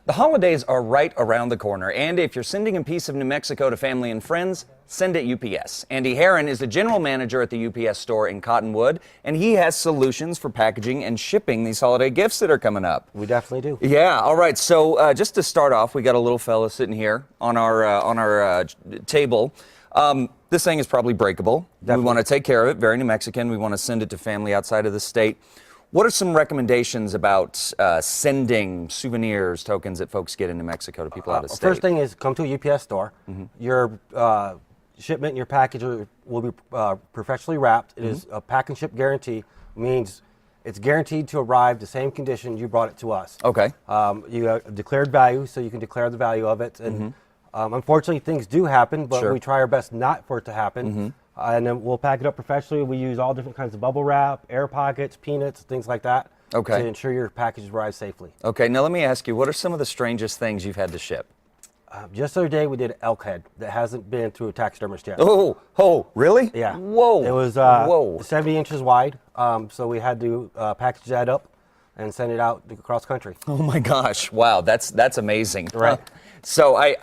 The holidays are right around the corner, and if you're sending a piece of New Mexico to family and friends, send it UPS. Andy Herron is the general manager at the UPS store in Cottonwood, and he has solutions for packaging and shipping these holiday gifts that are coming up. We definitely do. Yeah, all right. So just to start off, we got a little fella sitting here on our table. This thing is probably breakable. Definitely. We want to take care of it, very New Mexican. We want to send it to family outside of the state. What are some recommendations about sending souvenirs, tokens that folks get in New Mexico to people out of state? First thing is come to a UPS store. Your shipment and your package will be professionally wrapped. It is a pack and ship guarantee, means it's guaranteed to arrive the same condition you brought it to us. Okay. You have declared value, so you can declare the value of it. And unfortunately, things do happen, but we try our best not for it to happen. And then we'll pack it up professionally. We use all different kinds of bubble wrap, air pockets, peanuts, things like that to ensure your package arrives safely. Okay, now let me ask you, what are some of the strangest things you've had to ship? Just the other day, we did an elk head that hasn't been through a taxidermist yet. Oh, really? Yeah. Whoa. It was 70 inches wide, so we had to package that up and send it out across country. Oh my gosh! Wow, that's amazing. Right. So I,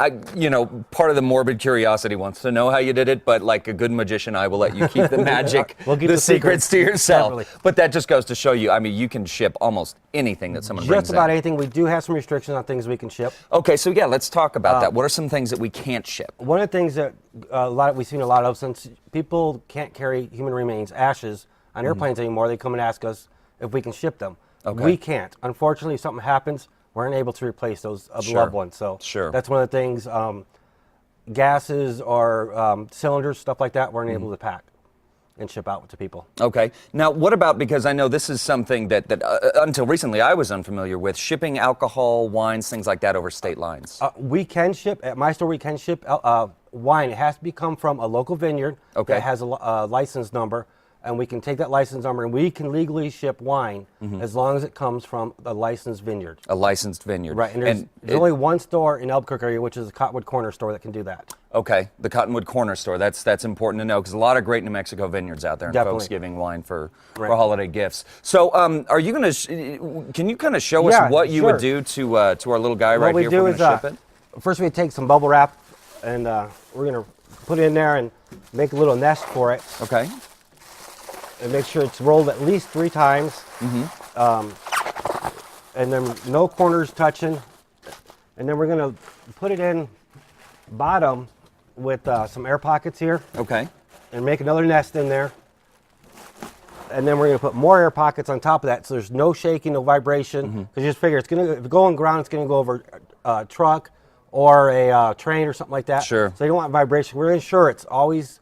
part of the morbid curiosity wants to know how you did it, but like a good magician, I will let you keep the magic, we'll keep the secrets to yourself. Definitely. But that just goes to show you, I mean, you can ship almost anything that someone brings in. Just about anything. We do have some restrictions on things we can ship. Okay, so yeah, let's talk about that. What are some things that we can't ship? One of the things that we've seen a lot of, since people can't carry human remains, ashes, on airplanes anymore, they come and ask us if we can ship them. Okay. We can't. Unfortunately, if something happens, we're unable to replace those loved ones. So that's one of the things. Gases or cylinders, stuff like that, we're unable to pack and ship out to people. Okay. Now, what about, because I know this is something that until recently I was unfamiliar with, shipping alcohol, wines, things like that over state lines? We can ship, at my store, we can ship wine. It has to come from a local vineyard that has a license number. And we can take that license number and we can legally ship wine as long as it comes from a licensed vineyard. A licensed vineyard. Right, and there's only one store in Albuquerque area, which is the Cottonwood Corner Store, that can do that. Okay, the Cottonwood Corner Store. That's important to know, because a lot of great New Mexico vineyards out there and folks giving wine for holiday gifts. So are you going to, can you kind of show us what you would do to our little guy right here if we're going to ship it? First we take some bubble wrap and we're going to put it in there and make a little nest for it. Okay. And make sure it's rolled at least 3 times. And then no corners touching. And then we're going to put it in bottom with some air pockets here. Okay. And make another nest in there. And then we're going to put more air pockets on top of that, so there's no shaking, no vibration. Because you just figure, if it go on ground, it's going to go over a truck or a train or something like that. Sure. So you don't want vibration. We're going to ensure it's always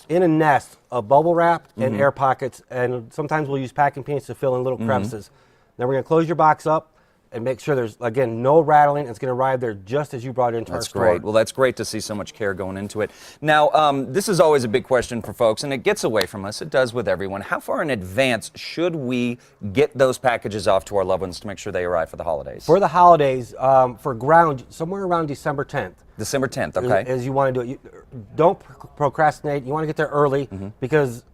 in a nest of bubble wrap and air pockets, and sometimes we'll use packing peanuts to fill in little crevices. Then we're going to close your box up and make sure there's, again, no rattling. It's going to arrive there just as you brought it into our store. That's great. Well, that's great to see so much care going into it. Now, this is always a big question for folks, and it gets away from us. It does with everyone. How far in advance should we get those packages off to our loved ones to make sure they arrive for the holidays? For the holidays, for ground, somewhere around December 10th. December 10th, okay. As you want to do it. Don't procrastinate. You want to get there early because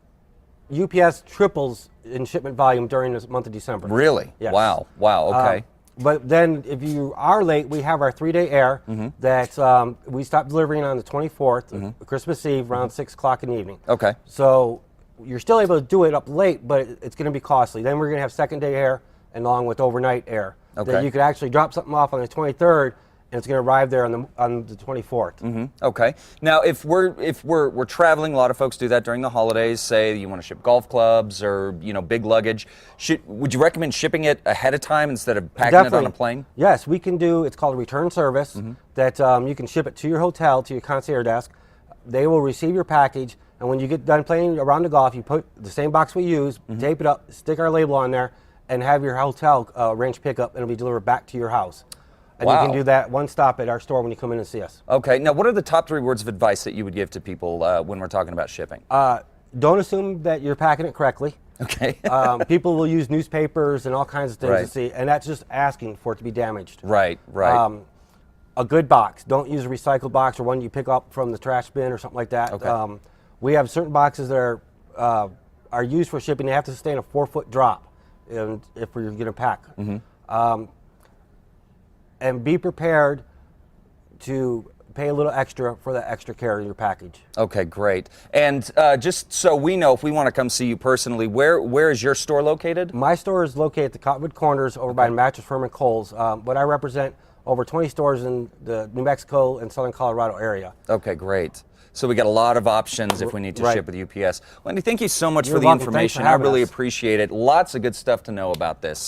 UPS triples in shipment volume during this month of December. Really? Yes. Wow, okay. But then if you are late, we have our 3-day air that we stop delivering on the 24th, Christmas Eve, around 6 o'clock in the evening. Okay. So you're still able to do it up late, but it's going to be costly. Then we're going to have 2nd-day air along with overnight air. Okay. That you could actually drop something off on the 23rd, and it's going to arrive there on the 24th. Okay. Now, if we're traveling, a lot of folks do that during the holidays. Say you want to ship golf clubs or big luggage. Would you recommend shipping it ahead of time instead of packing it on a plane? Yes, we can do. It's called a return service that you can ship it to your hotel, to your concierge desk. They will receive your package, and when you get done playing around the golf, you put the same box we use, tape it up, stick our label on there, and have your hotel arrange pickup, and it'll be delivered back to your house. And you can do that one stop at our store when you come in and see us. Okay. Now, what are the top 3 words of advice that you would give to people when we're talking about shipping? Don't assume that you're packing it correctly. Okay. People will use newspapers and all kinds of things to see, and that's just asking for it to be damaged. Right. A good box. Don't use a recycled box or one you pick up from the trash bin or something like that. Okay. We have certain boxes that are used for shipping. They have to sustain a 4-foot drop if we're going to pack. and be prepared to pay a little extra for the extra care in your package. Okay, great. And just so we know, if we want to come see you personally, where is your store located? My store is located at the Cottonwood Corners over by Mattress Firm and Kohl's, but I represent over 20 stores in the New Mexico and Southern Colorado area. Okay, great. So we got a lot of options if we need to Right. ship with UPS. Wendy, thank you so much You're for the welcome. Thanks for information. I having really us. appreciate it. Lots of good stuff to know about this.